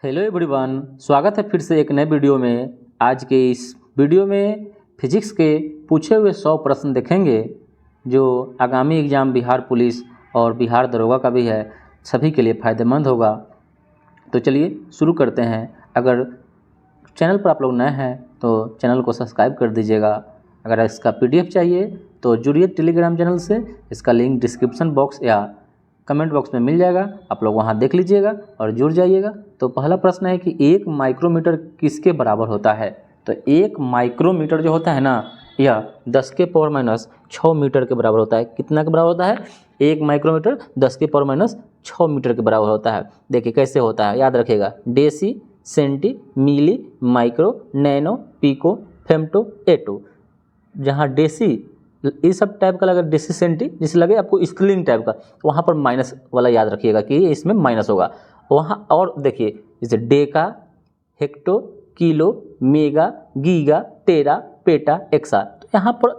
Hello everyone, स्वागत है फिर से एक नए वीडियो में। आज के इस वीडियो में फिजिक्स के पूछे हुए 100 प्रश्न देखेंगे जो आगामी एग्ज़ाम बिहार पुलिस और बिहार दरोगा का भी है, सभी के लिए फ़ायदेमंद होगा। तो चलिए शुरू करते हैं। अगर चैनल पर आप लोग नए हैं तो चैनल को सब्सक्राइब कर दीजिएगा। अगर इसका PDF चाहिए तो जुड़िए टेलीग्राम चैनल से, इसका लिंक डिस्क्रिप्शन बॉक्स या कमेंट बॉक्स में मिल जाएगा, आप लोग वहां देख लीजिएगा और जुड़ जाइएगा। तो पहला प्रश्न है कि 1 माइक्रोमीटर किसके बराबर होता है। तो 1 माइक्रोमीटर जो होता है ना, यह 10⁻⁶ मीटर के बराबर होता है। कितना के बराबर होता है? 1 माइक्रोमीटर 10⁻⁶ मीटर के बराबर होता है। देखिए कैसे होता है, याद रखिएगा। डेसी, सेंटी, मिली, माइक्रो, नैनो, पिको, फेम्टो, एटो। जहाँ डेसी इस सब टाइप का लगा, डेसी सेंटी जिसे लगे आपको स्त्रीलिंग टाइप का, वहाँ पर माइनस वाला याद रखिएगा कि इसमें माइनस होगा वहाँ। और देखिए जैसे deca, hecto, kilo, mega, giga, tera, peta, exa. तो यहाँ पर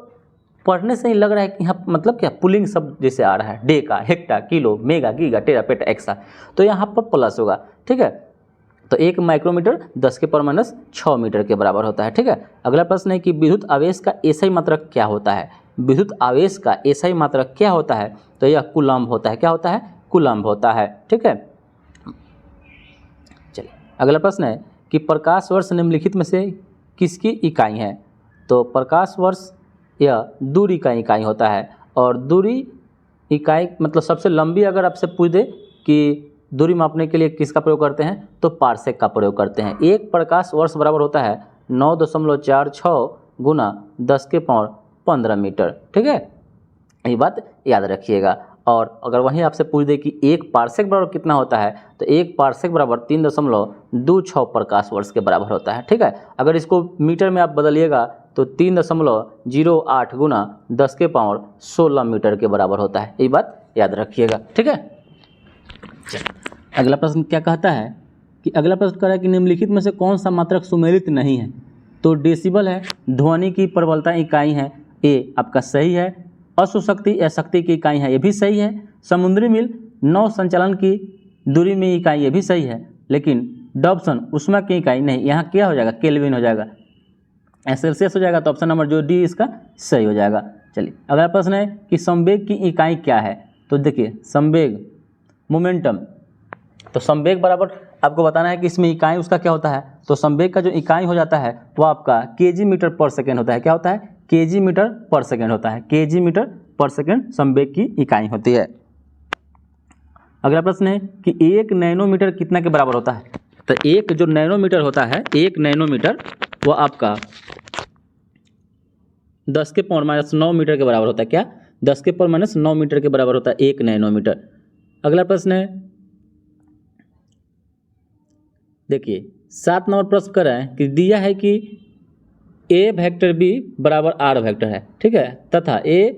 पढ़ने से ही लग रहा है कि यहाँ मतलब क्या पुलिंग शब्द जैसे आ रहा है, deca, hecta, kilo, mega, giga, tera, peta, exa. तो यहाँ पर प्लस होगा, ठीक है। तो 1 माइक्रोमीटर 10⁻⁶ मीटर के बराबर होता है, ठीक है। अगला प्रश्न है कि विद्युत आवेश का एसआई मात्रक क्या होता है। विद्युत आवेश का एसआई मात्रक क्या होता है? तो यह कूलम्ब होता है। क्या होता है? कूलम्ब होता है, ठीक है। चलिए अगला प्रश्न है कि प्रकाश वर्ष निम्नलिखित में से किसकी इकाई है। तो प्रकाश वर्ष यह दूरी का इकाई होता है। और दूरी इकाई मतलब सबसे लंबी अगर आपसे पूछ दे कि दूरी मापने के लिए किसका प्रयोग करते हैं, तो पारसेक का प्रयोग करते हैं। 1 प्रकाश वर्ष बराबर होता है 9.46 गुना 10⁻15 मीटर, ठीक है। ये बात याद रखिएगा। और अगर वहीं आपसे पूछ दे कि 1 पारसेक बराबर कितना होता है, तो 1 पारसेक बराबर 3.26 प्रकाश वर्ष के बराबर होता है, ठीक है। अगर इसको मीटर में आप बदलिएगा तो 3.08 गुना 10⁻16 मीटर के बराबर होता है। ये बात याद रखिएगा, ठीक है। अगला प्रश्न क्या कहता है कि अगला प्रश्न कह रहा है कि निम्नलिखित में से कौन सा मात्रक सुमेलित नहीं है। तो डेसिबल है, ध्वनि की प्रबलता इकाई है, ए आपका सही है। अश्वशक्ति या शक्ति की इकाई है, ये भी सही है। समुद्री मील नौ संचालन की दूरी में इकाई, ये भी सही है। लेकिन डॉप्सन उष्मा की इकाई नहीं, यहाँ क्या हो जाएगा? केल्विन हो जाएगा, सेल्सियस हो जाएगा। तो ऑप्शन नंबर जो डी इसका सही हो जाएगा। चलिए अगला प्रश्न है कि संवेग की इकाई क्या है। तो देखिए संवेग, मोमेंटम। तो संवेग बराबर आपको बताना है कि इसमें इकाई उसका क्या होता है। तो संवेग का जो इकाई हो जाता है वो आपका kg मीटर पर सेकेंड होता है। क्या होता है? kg मीटर पर सेकेंड होता है। kg मीटर पर सेकेंड संवेग की इकाई होती है। अगला प्रश्न है कि 1 नैनोमीटर कितना के बराबर होता है। तो एक जो नैनोमीटर होता है, 1 नैनोमीटर वो आपका 10⁻⁹ मीटर के बराबर होता है। क्या? 10⁻⁹ मीटर के बराबर होता है 1 नैनोमीटर। अगला प्रश्न है, देखिए 7 नंबर प्रश्न कर रहा है कि दिया है कि a वेक्टर b बराबर r वेक्टर है, ठीक है, तथा a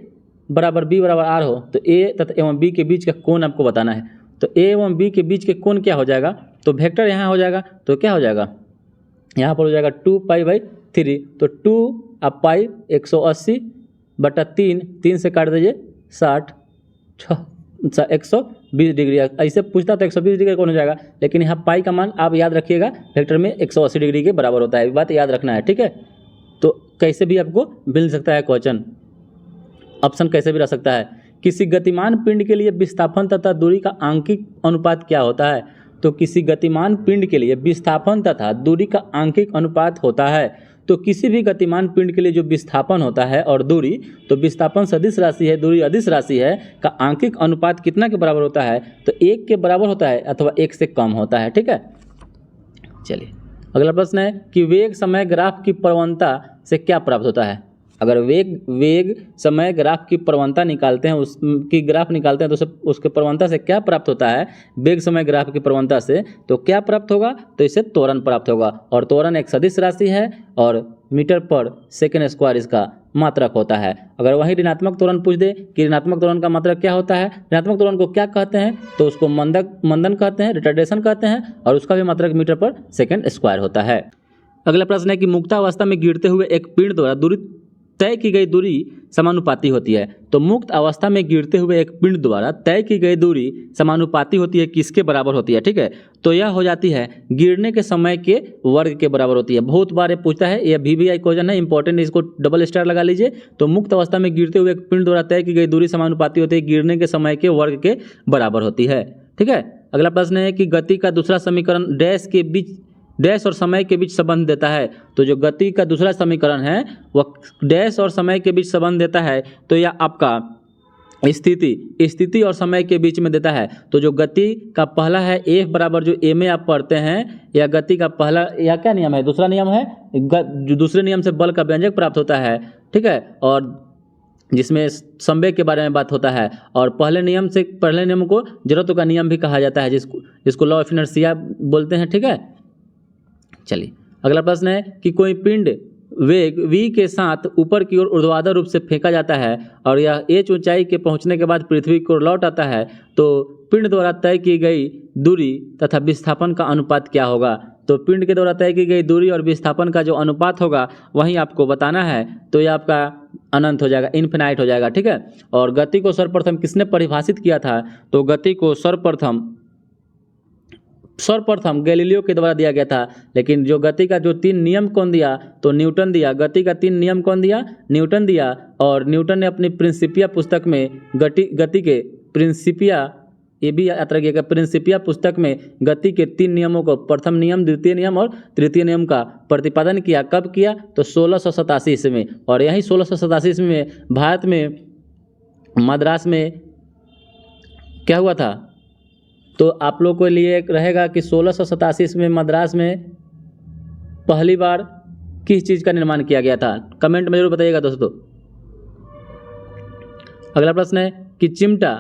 बराबर b बराबर r हो तो a तथा एवं b के बीच का कोण आपको बताना है। तो a एवं b के बीच के कोण क्या हो जाएगा? तो वेक्टर यहाँ हो जाएगा, तो क्या हो जाएगा? यहाँ पर हो जाएगा 2π/3। तो 2 अब पाई 180/3, 3 से काट दीजिए 60, 120 डिग्री। ऐसे पूछता तो 120 डिग्री कौन हो जाएगा, लेकिन यहाँ पाई का मान आप याद रखिएगा वेक्टर में 180 डिग्री के बराबर होता है। बात याद रखना है, ठीक है। तो कैसे भी आपको मिल सकता है क्वेश्चन, ऑप्शन कैसे भी रह सकता है। किसी गतिमान पिंड के लिए विस्थापन तथा दूरी का आंकिक अनुपात क्या होता है। तो किसी गतिमान पिंड के लिए विस्थापन तथा दूरी का आंकिक अनुपात होता है। तो किसी भी गतिमान पिंड के लिए जो विस्थापन होता है और दूरी, तो विस्थापन सदिश राशि है, दूरी अदिश राशि है, का आंकिक अनुपात कितना के बराबर होता है? तो 1 के बराबर होता है अथवा 1 से कम होता है, ठीक है। चलिए अगला प्रश्न है कि वेग समय ग्राफ की प्रवणता से क्या प्राप्त होता है। अगर वेग समय ग्राफ की प्रवणता निकालते हैं, उसकी ग्राफ निकालते हैं, तो उसके प्रवणता से क्या प्राप्त होता है? वेग समय ग्राफ की प्रवणता से तो क्या प्राप्त होगा? तो इससे त्वरण प्राप्त होगा। और त्वरण एक सदिश राशि है और मीटर पर सेकेंड स्क्वायर इसका मात्रक होता है। अगर वही ऋणात्मक त्वरण पूछ दे कि ऋणात्मक त्वरण का मात्रक क्या होता है, ऋणात्मक त्वरण को क्या कहते हैं, तो उसको मंदन कहते हैं, रिटार्डेशन कहते हैं, और उसका भी मात्रक मीटर पर सेकेंड स्क्वायर होता है। अगला प्रश्न है कि मुक्तावस्था में गिरते हुए एक पिंड द्वारा दूरी तय की गई दूरी समानुपाती होती है। तो मुक्त अवस्था में गिरते हुए एक पिंड द्वारा तय की गई दूरी समानुपाती होती है, किसके बराबर होती है? ठीक है, तो यह हो जाती है गिरने के समय के वर्ग के बराबर होती है। बहुत बार ये पूछता है, यह VVI क्वेश्चन है, इंपॉर्टेंट, इसको डबल स्टार लगा लीजिए। तो मुक्त अवस्था में गिरते हुए एक पिंड द्वारा तय की गई दूरी समानुपाती होती है, गिरने के समय के वर्ग के बराबर होती है। ठीक है, अगला प्रश्न है कि गति का दूसरा समीकरण डैश और समय के बीच संबंध देता है। तो जो गति का दूसरा समीकरण है वह डैश और समय के बीच संबंध देता है, तो यह आपका स्थिति और समय के बीच में देता है। तो जो गति का पहला है F बराबर जो A में आप पढ़ते हैं, या गति का पहला या क्या नियम है? दूसरा नियम है, जो दूसरे नियम से बल का व्यंजक प्राप्त होता है। ठीक है, और जिसमें संवेग के बारे में बात होता है, और पहले नियम को जड़त्व का नियम भी कहा जाता है, जिसको लॉ ऑफ इनर्शिया बोलते हैं। ठीक है, चलिए अगला प्रश्न है कि कोई पिंड वेग v के साथ ऊपर की ओर ऊर्ध्वाधर रूप से फेंका जाता है और यह h ऊंचाई के पहुंचने के बाद पृथ्वी की ओर लौट आता है, तो पिंड द्वारा तय की गई दूरी तथा विस्थापन का अनुपात क्या होगा? तो पिंड के द्वारा तय की गई दूरी और विस्थापन का जो अनुपात होगा वही आपको बताना है। तो यह आपका अनंत हो जाएगा, इन्फिनाइट हो जाएगा। ठीक है, और गति को सर्वप्रथम किसने परिभाषित किया था? तो गति को सर्वप्रथम गैलीलियो के द्वारा दिया गया था। लेकिन जो गति का जो 3 नियम कौन दिया? तो न्यूटन दिया। गति का 3 नियम कौन दिया? न्यूटन दिया। और न्यूटन ने अपनी प्रिंसिपिया पुस्तक में गति के प्रिंसिपिया, ये भी याद रखिएगा, प्रिंसिपिया पुस्तक में गति के 3 नियमों को, प्रथम नियम, द्वितीय नियम और तृतीय नियम का प्रतिपादन किया। कब किया? तो 1687 ईस्वी में। और यही 1687 ईस्वी में भारत में मद्रास में क्या हुआ था? तो आप लोग के लिए एक रहेगा कि 1687 में मद्रास में पहली बार किस चीज़ का निर्माण किया गया था? कमेंट में जरूर बताइएगा दोस्तों। अगला प्रश्न है कि चिमटा,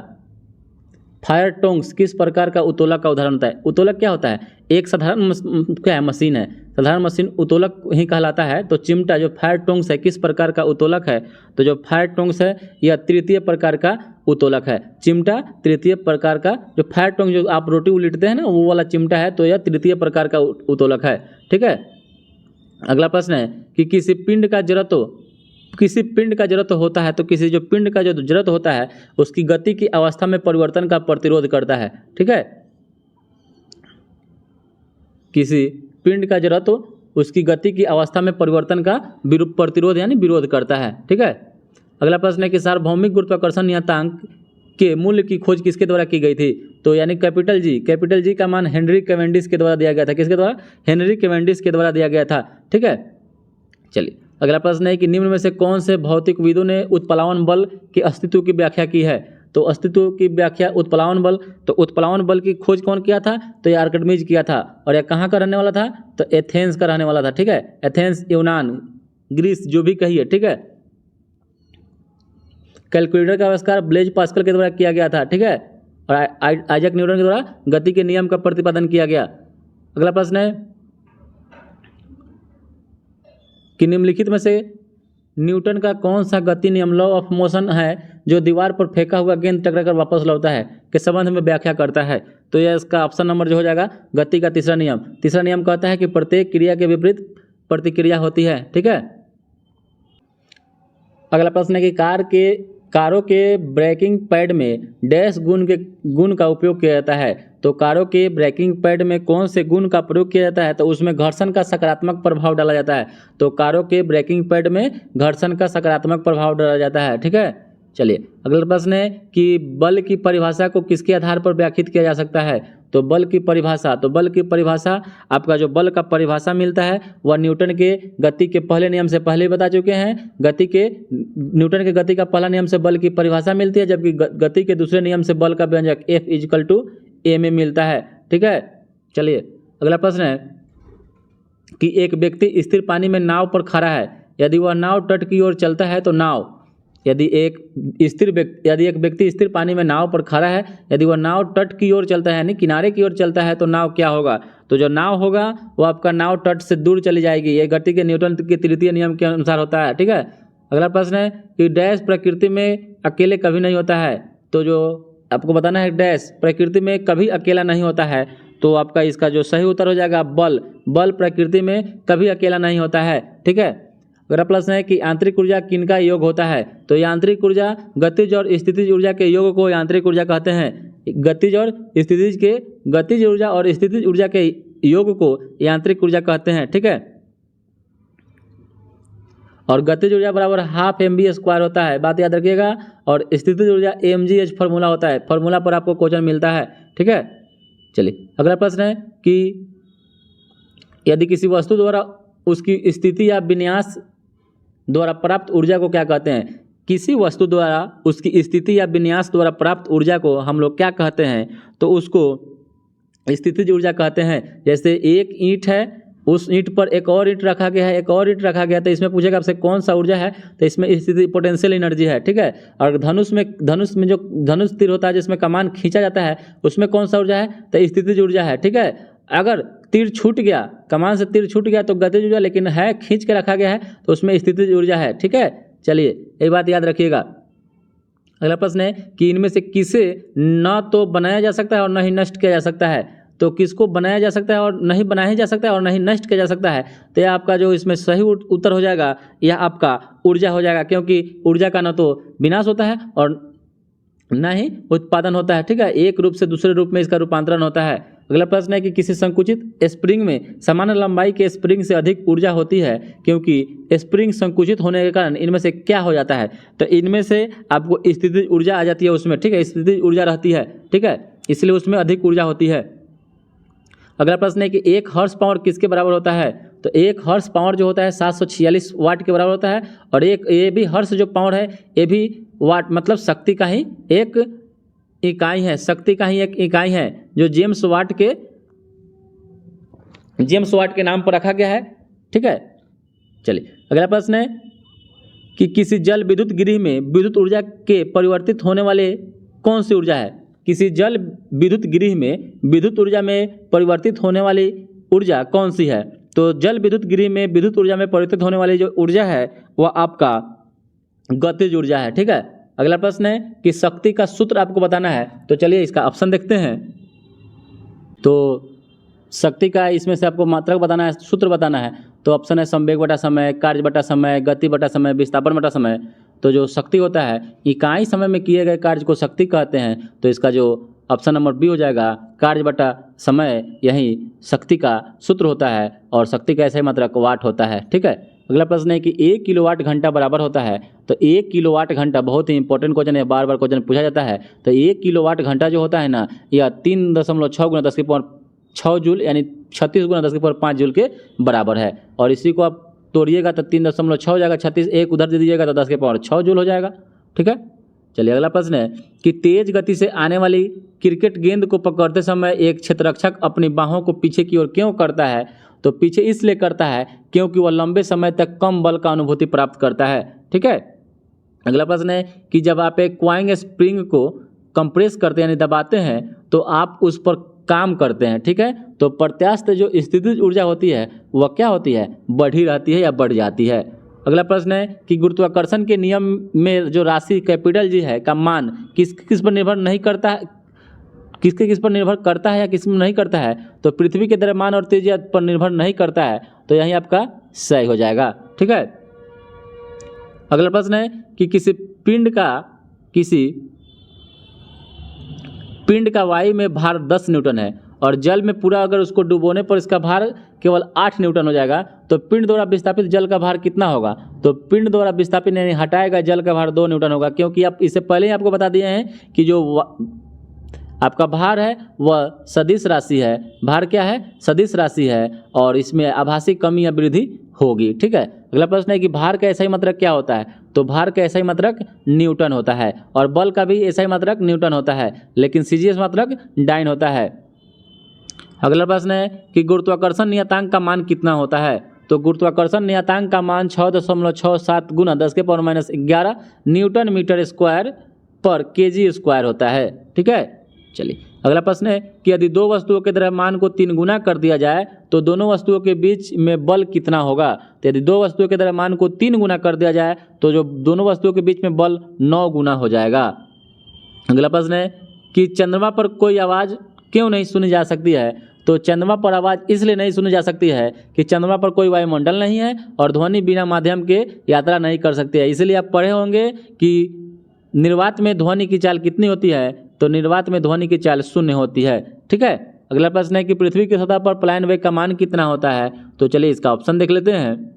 फायर टोंग्स किस प्रकार का उत्तोलक का उदाहरण होता है? उत्तोलक क्या होता है? एक साधारण क्या है? मशीन है। साधारण मशीन उत्तोलक ही कहलाता है। तो चिमटा जो फायर टोंग्स है किस प्रकार का उत्तोलक है? तो जो फायर टोंग्स है यह तृतीय प्रकार का उत्तोलक है। चिमटा तृतीय प्रकार का, जो फायर टोंग जो आप रोटी उलीटते हैं ना, वो वाला चिमटा है, तो यह तृतीय प्रकार का उत्तोलक है। ठीक है, अगला प्रश्न है कि किसी पिंड का जड़त्व होता है, तो किसी जो पिंड का जो जड़त्व होता है उसकी गति की अवस्था में परिवर्तन का प्रतिरोध करता है। ठीक है, किसी पिंड का जड़त्व उसकी गति की अवस्था में परिवर्तन का प्रतिरोध यानी विरोध करता है। ठीक है, अगला प्रश्न है कि सार्वभौमिक गुरुत्वाकर्षण नियतांक के मूल्य की खोज किसके द्वारा की गई थी? तो यानी कैपिटल जी का मान हेनरी कैवेंडिश के द्वारा दिया गया था। किसके द्वारा? हेनरी कैवेंडिश के द्वारा दिया गया था। ठीक है, चलिए अगला प्रश्न है कि निम्न में से कौन से भौतिकविदों ने उत्प्लावन बल के अस्तित्व की व्याख्या की है? तो अस्तित्व की व्याख्या उत्प्लावन बल, तो उत्प्लावन बल की खोज कौन किया था? तो यह आर्किमिडीज किया था। और यह कहाँ का रहने वाला था? तो एथेंस का रहने वाला था। ठीक है, एथेंस, यूनान, ग्रीस, जो भी कहिए। ठीक है, कैलकुलेटर का आविष्कार ब्लेज पास्कल के द्वारा किया गया था। ठीक है, और आइजैक न्यूटन के द्वारा गति के नियम का प्रतिपादन किया गया। अगला प्रश्न है कि निम्नलिखित में से न्यूटन का कौन सा गति नियम, लॉ ऑफ मोशन है, जो दीवार पर फेंका हुआ गेंद टकराकर वापस लौटता है, के संबंध में व्याख्या करता है? तो यह इसका ऑप्शन नंबर जो हो जाएगा गति का तीसरा नियम। तीसरा नियम कहता है कि प्रत्येक क्रिया के विपरीत प्रतिक्रिया होती है। ठीक है, अगला प्रश्न है कि कारों के ब्रेकिंग पैड में डैश गुण का उपयोग किया जाता है। तो कारों के ब्रेकिंग पैड में कौन से गुण का प्रयोग किया जाता है? तो उसमें घर्षण का सकारात्मक प्रभाव डाला जाता है। तो कारों के ब्रेकिंग पैड में घर्षण का सकारात्मक प्रभाव डाला जाता है। ठीक है, चलिए अगला प्रश्न है कि बल की परिभाषा को किसके आधार पर व्याख्यात किया जा सकता है? तो बल की परिभाषा आपका जो बल का परिभाषा मिलता है वह न्यूटन के गति के पहले नियम से पहले बता चुके हैं। न्यूटन के गति का पहला नियम से बल की परिभाषा मिलती है, जबकि गति के दूसरे नियम से बल का व्यंजक F = a में मिलता है। ठीक है, चलिए अगला प्रश्न है कि एक व्यक्ति स्थिर पानी में नाव पर खड़ा है, यदि वह नाव तट की ओर चलता है तो नाव, यदि एक व्यक्ति स्थिर पानी में नाव पर खड़ा है, यदि वह नाव तट की ओर चलता है यानी किनारे की ओर चलता है, तो नाव क्या होगा? तो जो नाव होगा वो आपका नाव तट से दूर चली जाएगी। ये गति के न्यूटन के तृतीय नियम के अनुसार होता है। ठीक है, अगला प्रश्न है कि डैश प्रकृति में अकेले कभी नहीं होता है। तो जो आपको बताना है डैश प्रकृति में कभी अकेला नहीं होता है, तो आपका इसका जो सही उत्तर हो जाएगा बल प्रकृति में कभी अकेला नहीं होता है। ठीक है, अगला प्रश्न है कि आंतरिक ऊर्जा किनका योग होता है? तो यांत्रिक ऊर्जा गतिज और स्थितिज ऊर्जा के योग को यांत्रिक ऊर्जा कहते हैं। गतिज ऊर्जा और स्थितिज ऊर्जा के योग को यांत्रिक ऊर्जा कहते हैं। ठीक है, और गतिज ऊर्जा बराबर हाफ mv² होता है, बात याद रखिएगा। और स्थितिज ऊर्जा mgh फॉर्मूला होता है, फॉर्मूला पर आपको क्वेश्चन मिलता है। ठीक है, चलिए अगला प्रश्न है कि यदि किसी वस्तु द्वारा उसकी स्थिति या विन्यास द्वारा प्राप्त ऊर्जा को क्या कहते हैं? किसी वस्तु द्वारा उसकी स्थिति या विन्यास द्वारा प्राप्त ऊर्जा को हम लोग क्या कहते हैं? तो उसको स्थितिज ऊर्जा कहते हैं। जैसे एक ईंट है, उस ईंट पर एक और ईंट रखा गया है, एक और ईंट रखा गया, तो इसमें पूछेगा आपसे कौन सा ऊर्जा है? तो इसमें स्थिति पोटेंशियल एनर्जी है। ठीक है, और धनुष में जो धनुष तीर होता है जिसमें कमान खींचा जाता है, उसमें कौन सा ऊर्जा है? तो स्थितिज ऊर्जा है। ठीक है, अगर तीर छूट गया, कमान से तीर छूट गया तो गतिज ऊर्जा, लेकिन है खींच के रखा गया है तो उसमें स्थितिज ऊर्जा है। ठीक है, चलिए ये बात याद रखिएगा। अगला प्रश्न है कि इनमें से किसे न तो बनाया जा सकता है और न ही नष्ट किया जा सकता है? तो किसको बनाया जा सकता है और नहीं बनाया जा सकता है और नहीं नष्ट किया जा सकता है? तो यह आपका जो इसमें सही उत्तर हो जाएगा, यह आपका ऊर्जा हो जाएगा, क्योंकि ऊर्जा का न तो विनाश होता है और न ही उत्पादन होता है। ठीक है, एक रूप से दूसरे रूप में इसका रूपांतरण होता है। अगला प्रश्न है कि किसी संकुचित स्प्रिंग में समान लंबाई के स्प्रिंग से अधिक ऊर्जा होती है, क्योंकि स्प्रिंग संकुचित होने के कारण इनमें से क्या हो जाता है? तो इनमें से आपको स्थितिज ऊर्जा आ जाती है उसमें। ठीक है, स्थितिज ऊर्जा रहती है। ठीक है, इसलिए उसमें अधिक ऊर्जा होती है। अगला प्रश्न है कि 1 हॉर्स पावर किसके बराबर होता है? तो 1 हॉर्स पावर जो होता है 746 वाट के बराबर होता है। और ये भी हर्स जो पावर है ये भी वाट, मतलब शक्ति का ही एक इकाई है, शक्ति का ही एक इकाई है, जो जेम्स वाट के नाम पर रखा गया है। ठीक है, चलिए अगला प्रश्न है कि किसी जल विद्युत गृह में विद्युत ऊर्जा के परिवर्तित होने वाले कौन सी ऊर्जा है? किसी जल विद्युत गृह में विद्युत ऊर्जा में परिवर्तित होने वाली ऊर्जा कौन सी है? तो जल विद्युत गृह में विद्युत ऊर्जा में परिवर्तित होने वाली जो ऊर्जा है वह आपका गतिज ऊर्जा है। ठीक है, अगला प्रश्न है कि शक्ति का सूत्र आपको बताना है। तो चलिए इसका ऑप्शन देखते हैं। तो शक्ति का इसमें से आपको मात्रक बताना है, सूत्र बताना है। तो ऑप्शन है संवेग बटा समय, कार्य बटा समय, गति बटा समय, विस्थापन बटा समय। तो जो शक्ति होता है, इकाई समय में किए गए कार्य को शक्ति कहते हैं। तो इसका जो ऑप्शन नंबर बी हो जाएगा, कार्य बटा समय, यही शक्ति का सूत्र होता है। और शक्ति का ऐसा ही मात्रक वाट होता है। ठीक है, अगला प्रश्न है कि 1 किलोवाट घंटा बराबर होता है। तो 1 किलोवाट घंटा बहुत ही इंपॉर्टेंट क्वेश्चन है, बार बार क्वेश्चन पूछा जाता है। तो 1 किलोवाट घंटा जो होता है ना, यह 3.6 गुना 10⁶ जूल, यानी 36 गुना 10⁵ जूल के बराबर है। और इसी को आप तोड़िएगा तो 3.6 हो जाएगा, 36 एक उधर दे दीजिएगा तो 10⁶ जूल हो जाएगा। ठीक है, चलिए अगला प्रश्न है कि तेज गति से आने वाली क्रिकेट गेंद को पकड़ते समय एक क्षेत्ररक्षक अपनी बाहों को पीछे की ओर क्यों करता है? तो पीछे इसलिए करता है क्योंकि वह लंबे समय तक कम बल का अनुभूति प्राप्त करता है। ठीक है, अगला प्रश्न है कि जब आप एक क्वाइंग स्प्रिंग को कंप्रेस करते हैं यानी दबाते हैं तो आप उस पर काम करते हैं। ठीक है, तो प्रत्यास्थ जो स्थितिज ऊर्जा होती है वह क्या होती है? बढ़ी रहती है या बढ़ जाती है। अगला प्रश्न है कि गुरुत्वाकर्षण के नियम में जो राशि कैपिटल जी है का मान किस पर निर्भर नहीं करता है, किस पर निर्भर करता है या किस में नहीं करता है? तो पृथ्वी के द्रव्यमान और तेजिया पर निर्भर नहीं करता है। तो यही आपका सही हो जाएगा। ठीक है, अगला प्रश्न है कि किसी पिंड का वायु में भार 10 न्यूटन है और जल में पूरा अगर उसको डुबोने पर इसका भार केवल 8 न्यूटन हो जाएगा। तो पिंड द्वारा विस्थापित जल का भार कितना होगा? तो पिंड द्वारा विस्थापित यानी हटाएगा जल का भार 2 न्यूटन होगा, क्योंकि आप इससे पहले ही आपको बता दिए हैं कि जो आपका भार है वह सदिश राशि है। भार क्या है? सदिश राशि है और इसमें आभासी कमी या वृद्धि होगी। ठीक है, अगला प्रश्न है कि भार का ऐसा ही मात्रक क्या होता है? तो भार का ऐसा ही मात्रक न्यूटन होता है और बल का भी ऐसा ही मात्रक न्यूटन होता है, लेकिन सीजीएस मात्रक डाइन होता है। अगला प्रश्न है कि गुरुत्वाकर्षण नियतांक का मान कितना होता है? तो गुरुत्वाकर्षण नियतांक का मान 6.67 गुना 10⁻11 न्यूटन मीटर स्क्वायर पर केजी स्क्वायर होता है। ठीक है, चलिए अगला प्रश्न है कि यदि दो वस्तुओं के द्रव्यमान को 3 गुना कर दिया जाए तो दोनों वस्तुओं के बीच में बल कितना होगा? तो यदि दो वस्तुओं के द्रव्यमान को 3 गुना कर दिया जाए तो जो दोनों वस्तुओं के बीच में बल 9 गुना हो जाएगा। अगला प्रश्न है कि चंद्रमा पर कोई आवाज़ क्यों नहीं सुनी जा सकती है? तो चंद्रमा पर आवाज़ इसलिए नहीं सुनी जा सकती है कि चंद्रमा पर कोई वायुमंडल नहीं है और ध्वनि बिना माध्यम के यात्रा नहीं कर सकती है। इसलिए आप पढ़े होंगे कि निर्वात में ध्वनि की चाल कितनी होती है, तो निर्वात में ध्वनि की चाल 0 होती है। ठीक है। अगला प्रश्न है कि पृथ्वी की सतह पर पलायन वेग का मान कितना होता है। तो चलिए इसका ऑप्शन देख लेते हैं।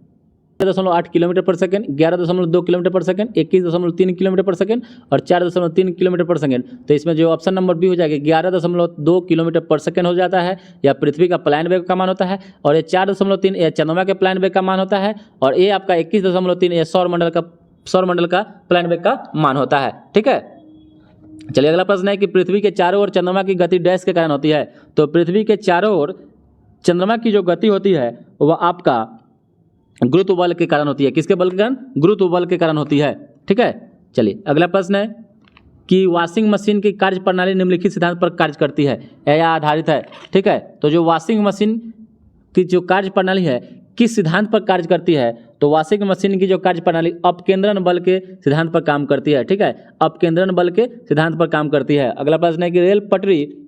11.8 किलोमीटर पर सेकंड, 11.2 किलोमीटर पर सेकंड, 21.3 किलोमीटर पर सेकंड और 4.3 किलोमीटर पर सेकंड। तो इसमें जो ऑप्शन नंबर बी हो जाएगा 11.2 किलोमीटर पर सेकंड हो जाता है, या पृथ्वी का पलायन वेग का मान होता है। और ये 4.3 ये चंद्रमा के पलायन वेग का मान होता है। और ये आपका 21.3 ये सौरमंडल का पलायन वेग का मान होता है। ठीक है। चलिए अगला प्रश्न है कि पृथ्वी के चारों ओर चंद्रमा की गति डैश के कारण होती है। तो पृथ्वी के चारों ओर चंद्रमा की जो गति होती है वह आपका गुरुत्व बल के कारण होती है। किसके बल के कारण? गुरुत्व बल के कारण होती है। ठीक है। चलिए अगला प्रश्न है कि वॉशिंग मशीन की कार्य प्रणाली निम्नलिखित सिद्धांत पर कार्य करती है या आधारित है। ठीक है। तो जो वॉशिंग मशीन की जो कार्य प्रणाली है किस सिद्धांत पर कार्य करती है, तो वॉशिंग मशीन की जो कार्य प्रणाली अपकेंद्रण बल के सिद्धांत पर काम करती है। ठीक है। अपकेंद्रण बल के सिद्धांत पर काम करती है। अगला प्रश्न है कि रेल पटरी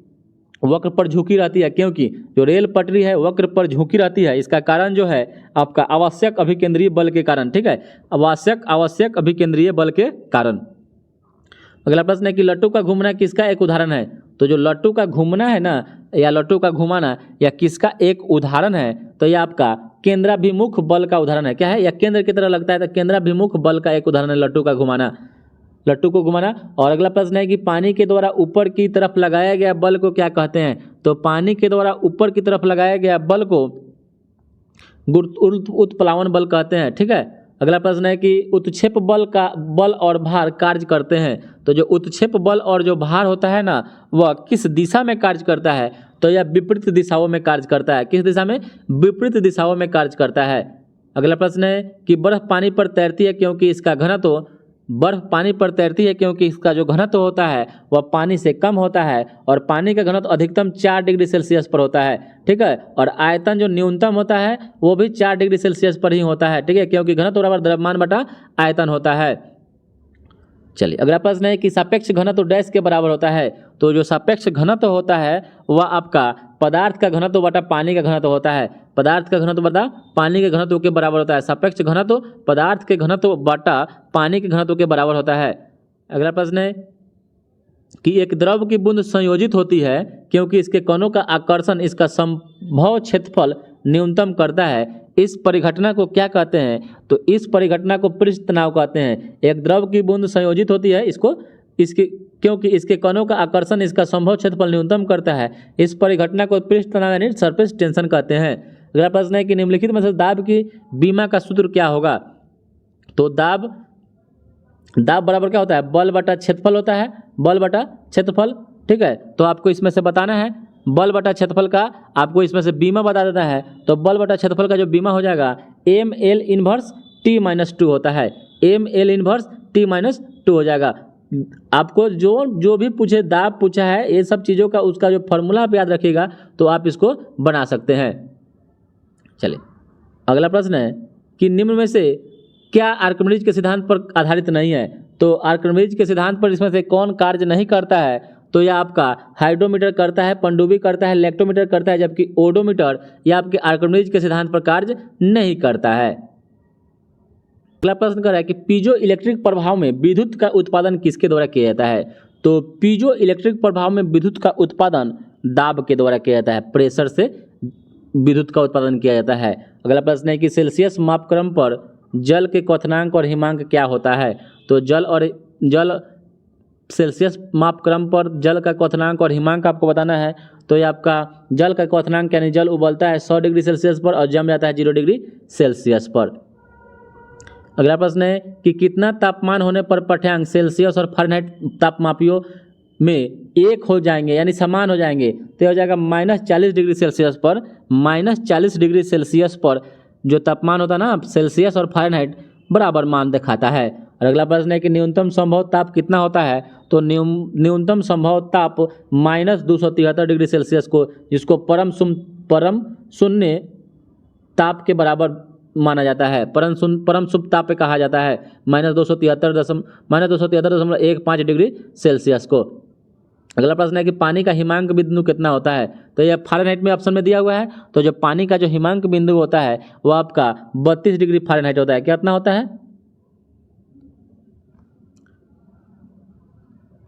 वक्र पर झुकी रहती है, क्योंकि जो रेल पटरी है वक्र पर झुकी रहती है इसका कारण जो है आपका आवश्यक अभिकेंद्रीय बल के कारण। ठीक है। आवश्यक अभिकेंद्रीय बल के कारण। अगला प्रश्न है कि लट्टू का घूमना किसका एक उदाहरण है। तो जो लट्टू का घूमना है ना, या लट्टू का घुमाना, या किसका एक उदाहरण है, तो यह आपका केंद्राभिमुख बल का उदाहरण है। क्या है? या केंद्र की तरह लगता है, तो केंद्राभिमुख बल का एक उदाहरण है लट्टू का घुमाना, लट्टू को घुमाना। और अगला प्रश्न है कि पानी के द्वारा ऊपर की तरफ लगाया गया बल को क्या कहते हैं। तो पानी के द्वारा ऊपर की तरफ लगाया गया बल को उत्प्लावन बल कहते हैं। ठीक है। अगला प्रश्न है कि उत्क्षेप बल और भार कार्य करते हैं। तो जो उत्क्षेप बल और जो भार होता है ना वह किस दिशा में कार्य करता है, तो यह विपरीत दिशाओं में कार्य करता है। किस दिशा में? विपरीत दिशाओं में कार्य करता है। अगला प्रश्न है कि बर्फ पानी पर तैरती है क्योंकि इसका घनत्व जो घनत्व होता है वह पानी से कम होता है और पानी का घनत्व अधिकतम 4 डिग्री सेल्सियस पर होता है। ठीक है। और आयतन जो न्यूनतम होता है वो भी 4 डिग्री सेल्सियस पर ही होता है। ठीक है। क्योंकि घनत्व बराबर द्रव्यमान बटा आयतन होता है। चलिए अगला प्रश्न है कि सापेक्ष घनत्व डैश के बराबर होता है। तो जो सापेक्ष घनत्व होता है वह आपका पदार्थ का घनत्व बटा पानी का घनत्व होता है। पदार्थ का घनत्व बटा पानी के घनत्व के बराबर होता है। सापेक्ष घनत्व पदार्थ के घनत्व बटा पानी के घनत्व के बराबर होता है। अगला प्रश्न है कि एक द्रव की बूंद संयोजित होती है क्योंकि इसके कणों का आकर्षण इसका संभव क्षेत्रफल न्यूनतम करता है। इस परिघटना को क्या कहते हैं? तो इस परिघटना को पृष्ठ तनाव कहते हैं। एक द्रव की बूंद संयोजित होती है क्योंकि इसके कणों का आकर्षण इसका संभव क्षेत्रफल न्यूनतम करता है। इस परिघटना को पृष्ठ तनाव यानी सरफेस टेंशन कहते हैं। अगला प्रश्न है कि निम्नलिखित में से दाब की बीमा का सूत्र क्या होगा। तो दाब बराबर क्या होता है? बल बटा क्षेत्रफल होता है। बल बटा क्षेत्रफल। ठीक है। तो आपको इसमें से बताना है बल बटा क्षेत्रफल का, आपको इसमें से बीमा बता देता है। तो बल बटा क्षेत्रफल का जो बीमा हो जाएगा ML इनवर्स T-2 होता है। ML इनवर्स T-2 हो जाएगा। आपको जो भी पूछे, दाब पूछा है, ये सब चीज़ों का उसका जो फॉर्मूला आप याद रखिएगा तो आप इसको बना सकते हैं। चलिए अगला प्रश्न है कि निम्न में से क्या आर्किमिडीज के सिद्धांत पर आधारित नहीं है। तो आर्किमिडीज के सिद्धांत पर इसमें से कौन कार्य नहीं करता है? तो यह आपका हाइड्रोमीटर करता है, पनडुब्बी करता है, इलेक्ट्रोमीटर करता है, जबकि ओडोमीटर यह आपके आर्किमिडीज के सिद्धांत पर कार्य नहीं करता है। अगला प्रश्न कर रहा है कि पीजो इलेक्ट्रिक प्रभाव में विद्युत का उत्पादन किसके द्वारा किया जाता है। तो पीजो इलेक्ट्रिक प्रभाव में विद्युत का उत्पादन दाब के द्वारा किया जाता है। प्रेशर से विद्युत का उत्पादन किया जाता है। अगला प्रश्न है कि सेल्सियस मापक्रम पर जल के क्वथनांक और हिमांक क्या होता है। तो जल सेल्सियस मापक्रम पर जल का क्वथनांक और हिमांक आपको बताना है। तो ये आपका जल का क्वथनांक यानी जल उबलता है 100 डिग्री सेल्सियस पर और जम जाता है 0 डिग्री सेल्सियस पर। अगला प्रश्न है कि कितना तापमान होने पर पाठ्यांक सेल्सियस और फ़ारेनहाइट तापमापियों में एक हो जाएंगे यानी समान हो जाएंगे। तो हो जाएगा -40 डिग्री सेल्सियस पर। -40 डिग्री सेल्सियस पर जो तापमान होता है ना सेल्सियस और फ़ारेनहाइट बराबर मान दिखाता है। और अगला प्रश्न है कि न्यूनतम संभव ताप कितना होता है। तो न्यूनतम संभव ताप -273 डिग्री सेल्सियस को, जिसको परम शून्य ताप के बराबर माना जाता है, परम शुभ ताप कहा जाता है, -273.15 डिग्री सेल्सियस को। अगला प्रश्न है कि पानी का हिमांक बिंदु कितना होता है, तो यह फ़ारेनहाइट में ऑप्शन में दिया हुआ है। तो जो पानी का जो हिमांक बिंदु होता है वो आपका 32 डिग्री फ़ारेनहाइट होता है। कितना होता है?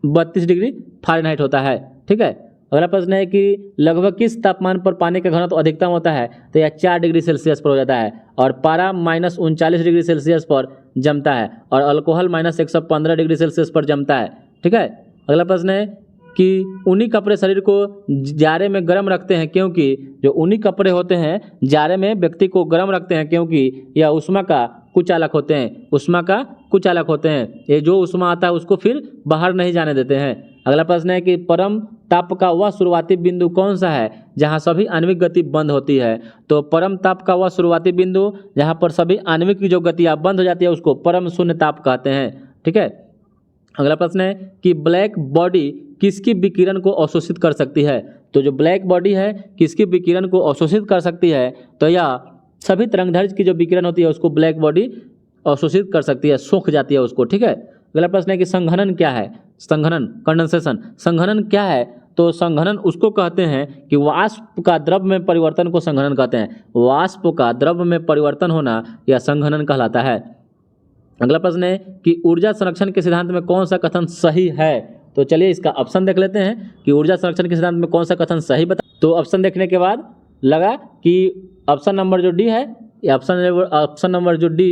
32 डिग्री फ़ारेनहाइट होता है। ठीक है। अगला प्रश्न है कि लगभग किस तापमान पर पानी का घनत्व अधिकतम होता है, तो यह 4 डिग्री सेल्सियस पर हो जाता है और पारा -39 डिग्री सेल्सियस पर जमता है और अल्कोहल -115 डिग्री सेल्सियस पर जमता है। ठीक है। अगला प्रश्न है कि ऊनी कपड़े शरीर को जाड़े में गर्म रखते हैं क्योंकि जो ऊनी कपड़े होते हैं जाड़े में व्यक्ति को गर्म रखते हैं क्योंकि यह ऊष्मा का कुचालक होते हैं, ऊष्मा का कुचालक होते हैं। ये जो ऊष्मा आता है उसको फिर बाहर नहीं जाने देते हैं। अगला प्रश्न है कि परम ताप का वह शुरुआती बिंदु कौन सा है जहां सभी आणविक गति बंद होती है, तो परम ताप का वह शुरुआती बिंदु जहां पर सभी आणविक की जो गतियां बंद हो जाती है उसको परम शून्य ताप कहते हैं। ठीक है। अगला प्रश्न है कि ब्लैक बॉडी किसकी विकिरण को अवशोषित कर सकती है, तो जो ब्लैक बॉडी है किसकी विकिरण को अवशोषित कर सकती है, तो यह सभी तरंगदैर्घ्य की जो विकिरण होती है उसको ब्लैक बॉडी अवशोषित कर सकती है, सूख जाती है उसको। ठीक है। अगला प्रश्न है कि संघनन क्या है, संघनन कंडेंसेशन, संघनन क्या है, तो संघनन उसको कहते हैं कि वाष्प का द्रव में परिवर्तन को संघनन कहते हैं। वाष्प का द्रव में परिवर्तन होना यह संघनन कहलाता है। अगला प्रश्न है कि ऊर्जा संरक्षण के सिद्धांत में कौन सा कथन सही है, तो चलिए इसका ऑप्शन देख लेते हैं कि ऊर्जा संरक्षण के सिद्धांत में कौन सा कथन सही बता। तो ऑप्शन देखने के बाद लगा कि ऑप्शन नंबर जो डी है, ऑप्शन नंबर जो डी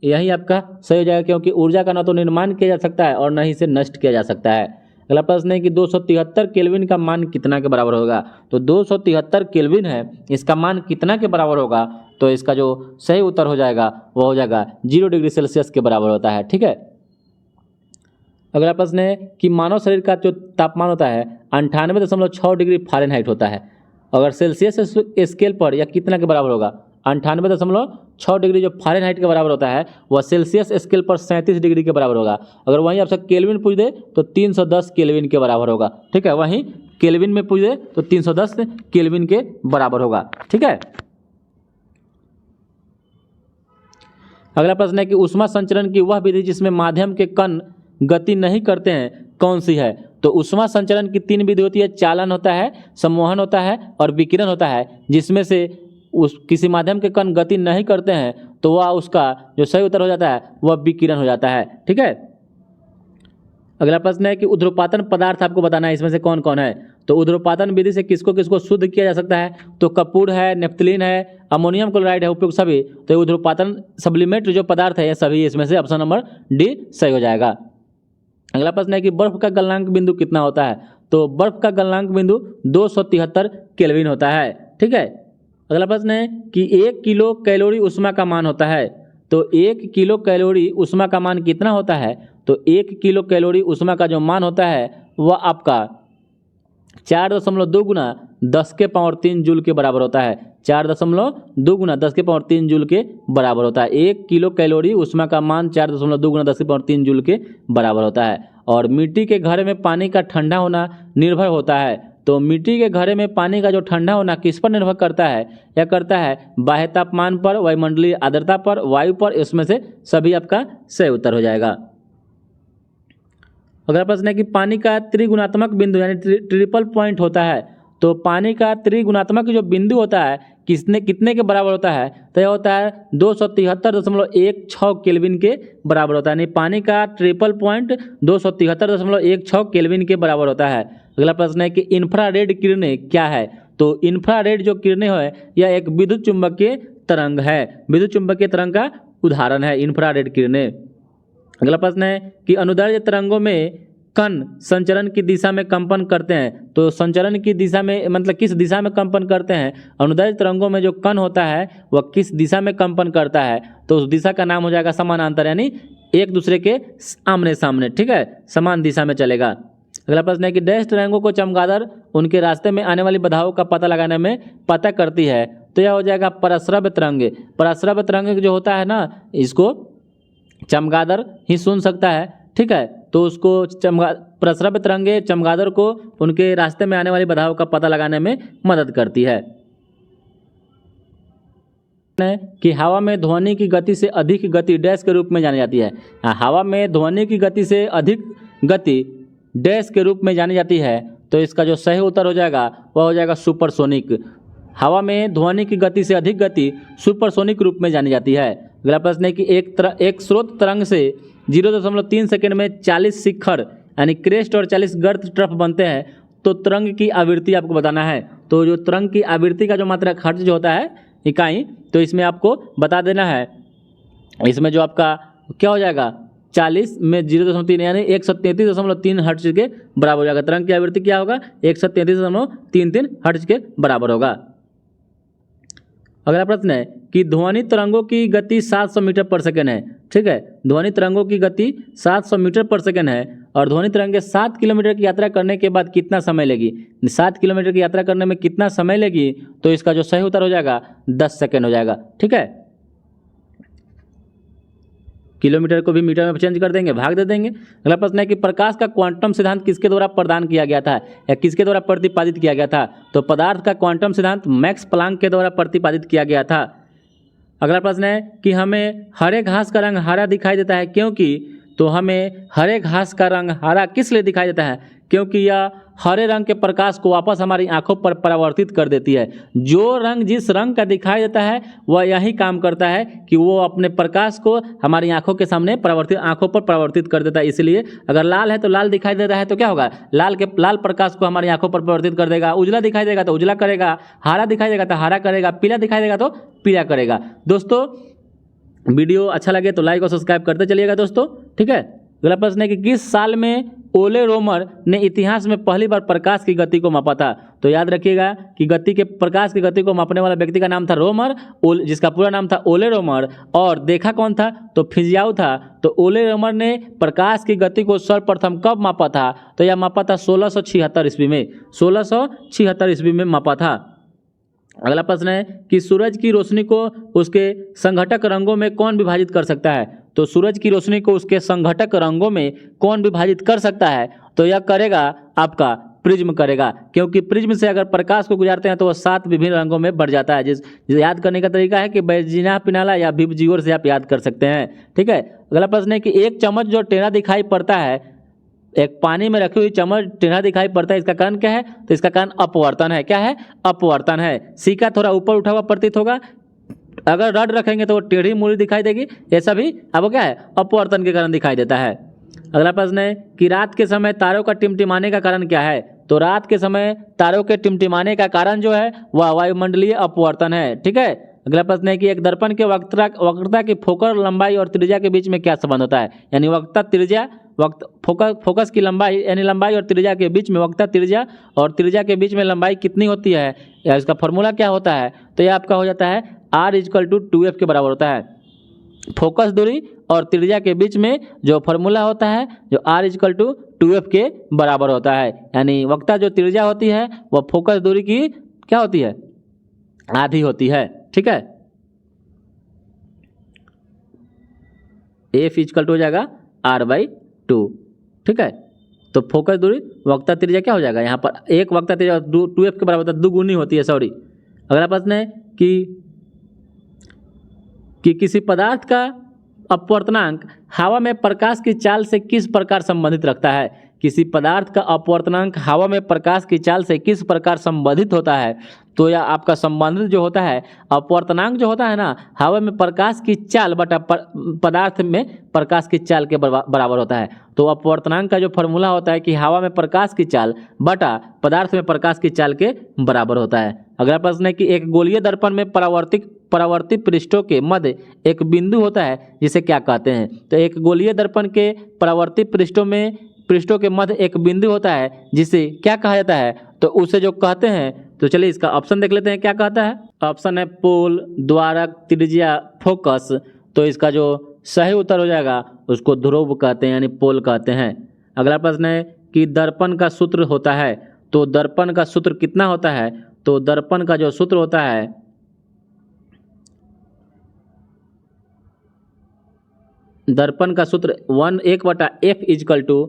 यही आपका सही हो जाएगा क्योंकि ऊर्जा का ना तो निर्माण किया जा सकता है और ना ही इसे नष्ट किया जा सकता है। अगला प्रश्न है कि 273 केल्विन का मान कितना के बराबर होगा, तो 273 केल्विन है इसका मान कितना के बराबर होगा, तो इसका जो सही उत्तर हो जाएगा वो हो जाएगा 0 डिग्री सेल्सियस के बराबर होता है। ठीक है। अगला प्रश्न है कि मानव शरीर का जो तापमान होता है 98.6 डिग्री फ़ारेनहाइट होता है, अगर सेल्सियस स्केल पर यह कितना के बराबर होगा, 98.6 डिग्री जो फ़ारेनहाइट के बराबर होता है वह सेल्सियस स्केल पर 37 डिग्री के बराबर होगा। अगर वहीं आपसे केल्विन पूछ दे तो 310 केल्विन के बराबर होगा। ठीक है। वहीं केल्विन में पूछ दे तो 310 केल्विन के बराबर होगा। ठीक है। अगला प्रश्न है कि ऊष्मा संचरण की वह विधि जिसमें माध्यम के कण गति नहीं करते हैं कौन सी है, तो ऊष्मा संचरण की 3 विधि होती है, चालन होता है, सम्मोहन होता है और विकिरण होता है। जिसमें से उस किसी माध्यम के कण गति नहीं करते हैं तो वह उसका जो सही उत्तर हो जाता है वह विकिरण हो जाता है। ठीक है। अगला प्रश्न है कि ऊर्ध्वपातन पदार्थ आपको बताना है इसमें से कौन कौन है, तो ऊर्ध्वपातन विधि से किसको किसको शुद्ध किया जा सकता है, तो कपूर है, नेफ्थलीन है, अमोनियम क्लोराइड है, उपयुक्त सभी। तो ये ऊर्ध्वपातन सब्लिमेट जो पदार्थ है ये सभी इसमें से ऑप्शन नंबर डी सही हो जाएगा। अगला प्रश्न है कि बर्फ का गलनांक बिंदु कितना होता है, तो बर्फ का गलनांक बिंदु 273 केल्विन होता है। ठीक है। अगला प्रश्न है कि 1 किलो कैलोरी ऊष्मा का मान होता है, तो 1 किलो कैलोरी ऊष्मा का मान कितना होता है, तो 1 किलो कैलोरी ऊष्मा का जो मान होता है वह आपका 4.2 गुना 10 के पावर 3 जूल के बराबर होता है। 4.2 गुना 10 के पावर 3 जूल के बराबर होता है। 1 किलो कैलोरी ऊष्मा का मान 4.2 गुना 10 के पावर 3 जूल के बराबर होता है। और मिट्टी के घड़े में पानी का ठंडा होना निर्भर होता है, तो मिट्टी के घड़े में पानी का जो ठंडा होना किस पर निर्भर करता है, यह करता है बाह्य तापमान पर, वायुमंडलीय आर्द्रता पर, वायु पर। इसमें से सभी आपका सही उत्तर हो जाएगा। अगला प्रश्न है कि पानी का त्रिगुणात्मक बिंदु यानी ट्रिपल पॉइंट होता है, तो पानी का त्रिगुणात्मक जो बिंदु होता है कितने के बराबर होता है, तो यह होता है 273.16 केल्विन के बराबर होता है। यानी पानी का ट्रिपल पॉइंट 273.16 केल्विन के बराबर होता है। अगला प्रश्न है कि इंफ्रारेड किरणें क्या है, तो इंफ्रारेड जो किरणें है यह एक विद्युत चुंबकीय तरंग है, विद्युत चुंबकीय तरंग का उदाहरण है इंफ्रारेड किरणें। अगला प्रश्न है कि अनुदैर्ध्य तरंगों में कण संचरण की दिशा में कंपन करते हैं, तो संचरण की दिशा में मतलब किस दिशा में कंपन करते हैं, अनुदैर्ध्य तरंगों में जो कण होता है वह किस दिशा में कंपन करता है, तो उस दिशा का नाम हो जाएगा समानांतर, यानी एक दूसरे के आमने सामने। ठीक है। समान दिशा में चलेगा। अगला प्रश्न है कि डैश तरंगों को चमगादड़ उनके रास्ते में आने वाली बाधाओं का पता लगाने में पता करती है, तो यह हो जाएगा परस्रव्य तरंग। परस्रव्य तरंग जो होता है ना इसको चमगादड़ ही सुन सकता है। ठीक है। तो उसको प्रस्रव्य तरंगे चमगादड़ को उनके रास्ते में आने वाली बाधाओं का पता लगाने में मदद करती है। कि हवा में ध्वनि की गति से अधिक गति डैश के रूप में जानी जाती है। हवा में ध्वनि की गति से अधिक गति डैश के रूप में जानी जाती है, तो इसका जो सही उत्तर हो जाएगा वह हो जाएगा सुपरसोनिक। हवा में ध्वनि की गति से अधिक गति सुपरसोनिक रूप में जानी जाती है। अगला प्रश्न है कि एक स्रोत तरंग से 0.3 सेकंड में 40 शिखर यानी क्रेस्ट और 40 गर्त ट्रफ बनते हैं, तो तरंग की आवृत्ति आपको बताना है। तो जो तरंग की आवृत्ति का जो मात्रा खर्च जो होता है इकाई, तो इसमें आपको बता देना है। इसमें जो आपका क्या हो जाएगा 40 में 0.3 यानी 133.3 हर्ट्ज के बराबर हो जाएगा। तरंग की आवृत्ति क्या होगा 133.33 हर्ट्ज के बराबर होगा। अगला प्रश्न है कि ध्वनि तरंगों की गति 700 मीटर पर सेकंड है। ठीक है, ध्वनि तरंगों की गति 700 मीटर पर सेकंड है और ध्वनि तरंगें 7 किलोमीटर की यात्रा करने के बाद कितना समय लेगी। 7 किलोमीटर की यात्रा करने में कितना समय लेगी, तो इसका जो सही उत्तर हो जाएगा 10 सेकंड हो जाएगा। ठीक है, किलोमीटर को भी मीटर में चेंज कर देंगे, भाग दे देंगे। अगला प्रश्न है कि प्रकाश का क्वांटम सिद्धांत किसके द्वारा प्रदान किया गया था या किसके द्वारा प्रतिपादित किया गया था। तो पदार्थ का क्वांटम सिद्धांत मैक्स प्लांक के द्वारा प्रतिपादित किया गया था। अगला प्रश्न है कि हमें हरे घास का रंग हरा दिखाई देता है क्योंकि, तो हमें हरे घास का रंग हरा किस लिए दिखाई देता है, क्योंकि यह हरे रंग के प्रकाश को वापस हमारी आंखों पर परावर्तित कर देती है। जो रंग जिस रंग का दिखाई देता है वह यही काम करता है कि वो अपने प्रकाश को हमारी आंखों के सामने आंखों पर परावर्तित कर देता है। इसलिए अगर लाल है तो लाल दिखाई दे रहा है तो क्या होगा, लाल प्रकाश को हमारी आंखों पर परावर्तित कर देगा। उजला दिखाई देगा तो उजला करेगा, हरा दिखाई देगा तो हरा करेगा, पीला दिखाई देगा तो पीला करेगा। दोस्तों वीडियो अच्छा लगे तो लाइक और सब्सक्राइब करते चलिएगा दोस्तों। ठीक है, अगला प्रश्न है कि किस साल में ओले रोमर ने इतिहास में पहली बार प्रकाश की गति को मापा था। तो याद रखिएगा कि प्रकाश की गति को मापने वाला व्यक्ति का नाम था रोमर, जिसका पूरा नाम था ओले रोमर, और देखा कौन था तो फिजियाउ था। तो ओले रोमर ने प्रकाश की गति को सर्वप्रथम कब मापा था, तो यह मापा था 1676 ईस्वी में, 1676 ईस्वी में मापा था। अगला प्रश्न है कि सूरज की रोशनी को उसके संघटक रंगों में कौन विभाजित कर सकता है। तो सूरज की रोशनी को उसके संघटक रंगों में कौन विभाजित कर सकता है, तो यह करेगा आपका प्रिज्म करेगा, क्योंकि प्रिज्म से अगर प्रकाश को गुजारते हैं तो वह 7 विभिन्न रंगों में बढ़ जाता है। जिस याद करने का तरीका है कि बैजिना पिनाला या विबजियोर से आप याद कर सकते हैं। ठीक है, अगला प्रश्न है कि एक चम्मच जो टेढ़ा दिखाई पड़ता है, एक पानी में रखी हुई चम्मच टेढ़ा दिखाई पड़ता है, इसका कारण क्या है, तो इसका कारण अपवर्तन है। क्या है, अपवर्तन है। सिक्का थोड़ा ऊपर उठा हुआ प्रतीत होगा, अगर रड रखेंगे तो वो टेढ़ी मूड़ी दिखाई देगी, ऐसा भी आपको क्या है अपवर्तन के कारण दिखाई देता है। अगला प्रश्न है कि रात के समय तारों का टिमटिमाने का कारण क्या है। तो रात के समय तारों के टिमटिमाने का कारण जो है वह वायुमंडलीय अपवर्तन है। ठीक है, अगला प्रश्न है कि एक दर्पण के वक्रता की फोकल लंबाई और त्रिज्या के बीच में क्या संबंध होता है। यानी वक्रता त्रिज्या फोकस की लंबाई यानी लंबाई और त्रिज्या के बीच में, वक्रता त्रिज्या और त्रिज्या के बीच में लंबाई कितनी होती है, या इसका फॉर्मूला क्या होता है, तो यह आपका हो जाता है R=2f के बराबर होता है। फोकस दूरी और त्रिज्या के बीच में जो फॉर्मूला होता है जो R=2f के बराबर होता है। यानी वक्रता जो त्रिज्या होती है वह फोकस दूरी की क्या होती है, आधी होती है। ठीक है, F हो जाएगा R/2। ठीक है, तो फोकस दूरी वक्रता त्रिज्या क्या हो जाएगा, यहाँ पर एक वक्रता त्रिज्या 2f के बराबर होता है, दुगुनी होती है, सॉरी। अगला प्रश्न है कि किसी पदार्थ का अपवर्तनांक हवा में प्रकाश की चाल से किस प्रकार संबंधित रखता है। किसी पदार्थ का अपवर्तनांक हवा में प्रकाश की चाल से किस प्रकार संबंधित होता है, तो यह आपका संबंधित जो होता है अपवर्तनांक जो होता है ना, हवा में प्रकाश की चाल बटा पदार्थ में प्रकाश की चाल के बराबर होता है। तो अपवर्तनांक का जो फॉर्मूला होता है कि हवा में प्रकाश की चाल बटा पदार्थ में प्रकाश की चाल के बराबर होता है। अगला प्रश्न है कि एक गोलीय दर्पण में परावर्तित पृष्ठों के मध्य एक बिंदु होता है जिसे क्या कहते हैं। तो एक गोलीय दर्पण के परावर्तित पृष्ठों के मध्य एक बिंदु होता है जिसे क्या कहा जाता है, तो उसे जो कहते हैं, तो चलिए इसका ऑप्शन देख लेते हैं क्या कहता है। ऑप्शन है पोल, द्वारक, त्रिज्या, फोकस। तो इसका जो सही उत्तर हो जाएगा उसको ध्रुव कहते हैं, यानी पोल कहते हैं। अगला प्रश्न है कि दर्पण का सूत्र होता है, तो दर्पण का सूत्र कितना होता है, तो दर्पण का जो सूत्र होता है दर्पण का सूत्र 1/f =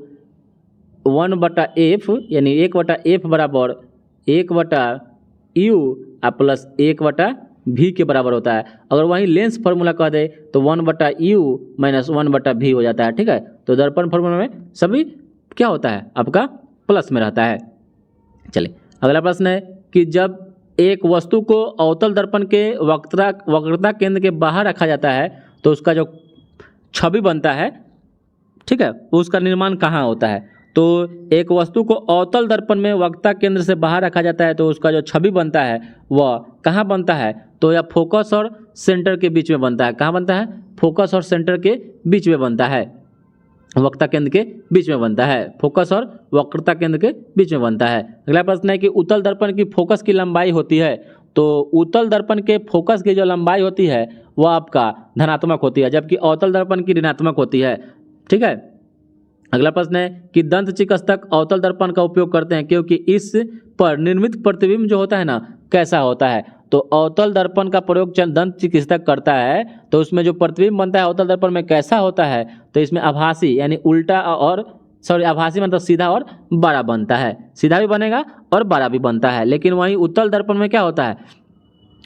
1/f, यानी 1/f बराबर 1/u प्लस 1/v के बराबर होता है। अगर वहीं लेंस फार्मूला कह दे तो 1/u माइनस 1/v हो जाता है। ठीक है, तो दर्पण फार्मूला में सभी क्या होता है आपका प्लस में रहता है। चलिए अगला प्रश्न है कि जब एक वस्तु को अवतल दर्पण के वक्रता केंद्र के बाहर रखा जाता है तो उसका जो छवि बनता है, ठीक है, उसका निर्माण कहाँ होता है? तो एक वस्तु को अवतल दर्पण में वक्रता केंद्र से बाहर रखा जाता है तो उसका जो छवि बनता है वह कहाँ बनता है? तो यह फोकस और सेंटर के बीच में बनता है। कहाँ बनता है? फोकस और सेंटर के बीच में बनता है, वक्रता केंद्र के बीच में बनता है, फोकस और वक्रता केंद्र के बीच में बनता है। अगला प्रश्न है कि उत्तल दर्पण की फोकस की लंबाई होती है, तो उत्तल दर्पण के फोकस की जो लंबाई होती है वह आपका धनात्मक होती है, जबकि अवतल दर्पण की ऋणात्मक होती है, ठीक है। अगला प्रश्न है कि दंत चिकित्सक अवतल दर्पण का उपयोग करते हैं क्योंकि इस पर निर्मित प्रतिबिंब जो होता है ना कैसा होता है? तो अवतल दर्पण का प्रयोग दंत चिकित्सक करता है तो उसमें जो प्रतिबिंब बनता है अवतल दर्पण में कैसा होता है? तो इसमें आभासी यानी उल्टा और आभासी मतलब सीधा और बड़ा बनता है, सीधा भी बनेगा और बड़ा भी बनता है। लेकिन वहीं उत्तल दर्पण में क्या होता है?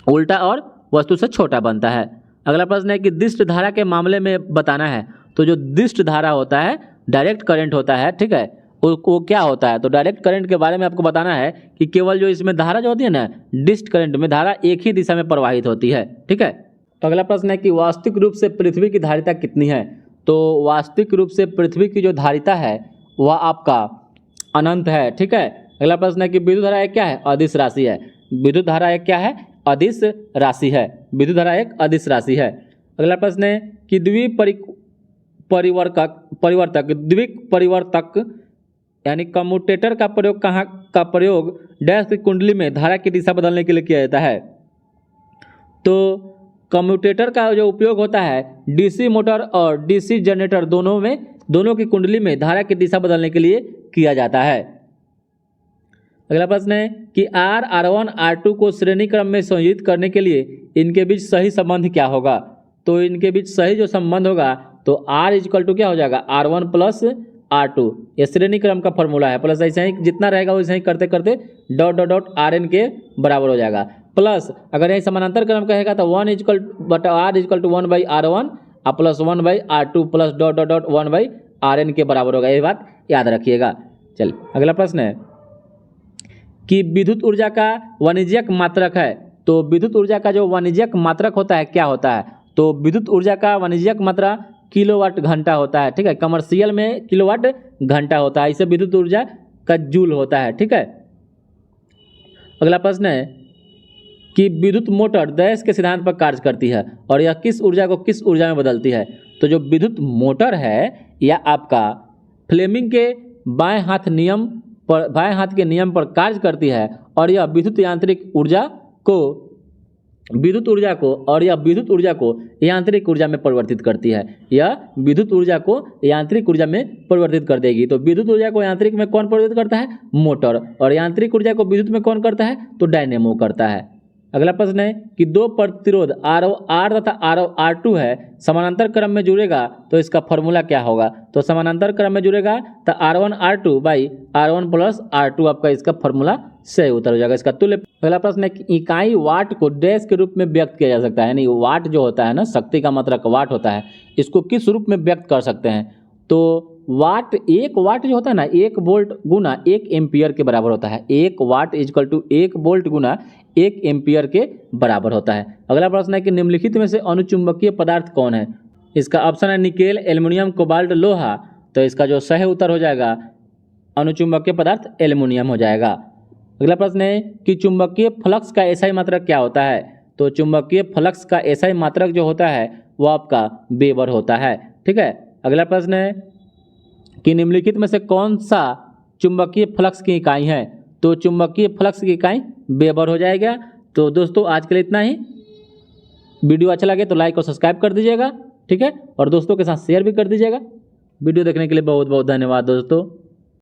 उल्टा और वस्तु से छोटा बनता है। अगला प्रश्न है कि दिष्ट धारा के मामले में बताना है, तो जो दिष्ट धारा होता है डायरेक्ट करंट होता है, ठीक है, वो क्या होता है? तो डायरेक्ट करंट के बारे में आपको बताना है कि केवल जो इसमें धारा जो होती है ना, डिस्ट करंट में धारा एक ही दिशा में प्रवाहित होती है, ठीक है। तो अगला प्रश्न है कि वास्तविक रूप से पृथ्वी की धारिता कितनी है? तो वास्तविक रूप से पृथ्वी की जो धारिता है वह आपका अनंत है, ठीक है। अगला प्रश्न है कि विद्युत धारा एक क्या है? अदिश राशि है। विद्युत धारा एक क्या है? अदिश राशि है। विद्युत धारा एक अदिश राशि है। अगला प्रश्न है कि द्विक परिवर्तक यानी कम्यूटेटर का प्रयोग डैश की कुंडली में धारा की दिशा बदलने के लिए किया जाता है। तो कम्यूटेटर का जो उपयोग होता है डीसी मोटर और डीसी जनरेटर दोनों की कुंडली में धारा की दिशा बदलने के लिए किया जाता है। अगला प्रश्न है कि R1 R2 को श्रेणी क्रम में संयोजित करने के लिए इनके बीच सही संबंध क्या होगा? तो इनके बीच सही जो संबंध होगा तो R इक्वल टू क्या हो जाएगा? R1 प्लस R2, ये श्रेणी क्रम का फॉर्मूला है। प्लस ऐसे ही जितना रहेगा वैसे ही करते करते डॉट डॉट डॉट RN के बराबर हो जाएगा। प्लस अगर यही समानांतर क्रम कहेगा तो R इक्वल टू 1/R1 और plus 1/R2 plus dot dot dot 1/RN के बराबर होगा। ये बात याद रखिएगा। चलिए अगला प्रश्न है कि विद्युत ऊर्जा का वाणिज्यिक मात्रक है, तो विद्युत ऊर्जा का जो वाणिज्यिक मात्रक होता है क्या होता है? तो विद्युत ऊर्जा का वाणिज्यिक मात्रा किलोवाट घंटा होता है, ठीक है। कमर्शियल में किलोवाट घंटा होता है, इसे विद्युत ऊर्जा का जूल होता है, ठीक है। अगला प्रश्न है कि विद्युत मोटर डैश के सिद्धांत पर कार्य करती है और यह किस ऊर्जा को किस ऊर्जा में बदलती है? तो जो विद्युत मोटर है यह आपका फ्लेमिंग के बाएं हाथ के नियम पर कार्य करती है और यह विद्युत ऊर्जा को यांत्रिक ऊर्जा में परिवर्तित करती है। यह विद्युत ऊर्जा को यांत्रिक ऊर्जा में परिवर्तित कर देगी। तो विद्युत ऊर्जा को यांत्रिक में कौन परिवर्तित करता है? मोटर। और यांत्रिक ऊर्जा को विद्युत में कौन करता है? तो डायनेमो करता है। अगला प्रश्न है कि दो प्रतिरोध R तथा R2 है, समानांतर क्रम में जुड़ेगा तो इसका फॉर्मूला क्या होगा? तो समानांतर क्रम में जुड़ेगा तो R1 R2 by R1 plus R2 आपका इसका फॉर्मूला सही उत्तर हो जाएगा, इसका तुल्य। अगला प्रश्न है कि इकाई वाट को डैश के रूप में व्यक्त किया जा सकता है, यानी वाट जो होता है ना, शक्ति का मात्रक वाट होता है, इसको किस रूप में व्यक्त कर सकते हैं? तो एक वाट जो होता है ना, 1 वोल्ट गुना 1 एम्पियर के बराबर होता है। 1 वाट इक्वल टू 1 वोल्ट गुना 1 एम्पियर के बराबर होता है। अगला प्रश्न है कि निम्नलिखित में से अनुचुंबकीय पदार्थ कौन है? इसका ऑप्शन है निकेल, एल्युमिनियम, कोबाल्ट, लोहा। तो इसका जो सही उत्तर हो जाएगा अनुचुंबकीय पदार्थ एल्युमिनियम हो जाएगा। अगला प्रश्न है कि चुंबकीय फ्लक्स का एसआई मात्रक क्या होता है? तो चुंबकीय फ्लक्स का एसआई मात्रक जो होता है वो आपका वेबर होता है, ठीक है। अगला प्रश्न है कि निम्नलिखित में से कौन सा चुंबकीय फ्लक्स की इकाई है? तो चुंबकीय फ्लक्स की इकाई वेबर हो जाएगा। तो दोस्तों आज के लिए इतना ही। वीडियो अच्छा लगे तो लाइक और सब्सक्राइब कर दीजिएगा, ठीक है, और दोस्तों के साथ शेयर भी कर दीजिएगा। वीडियो देखने के लिए बहुत बहुत धन्यवाद दोस्तों।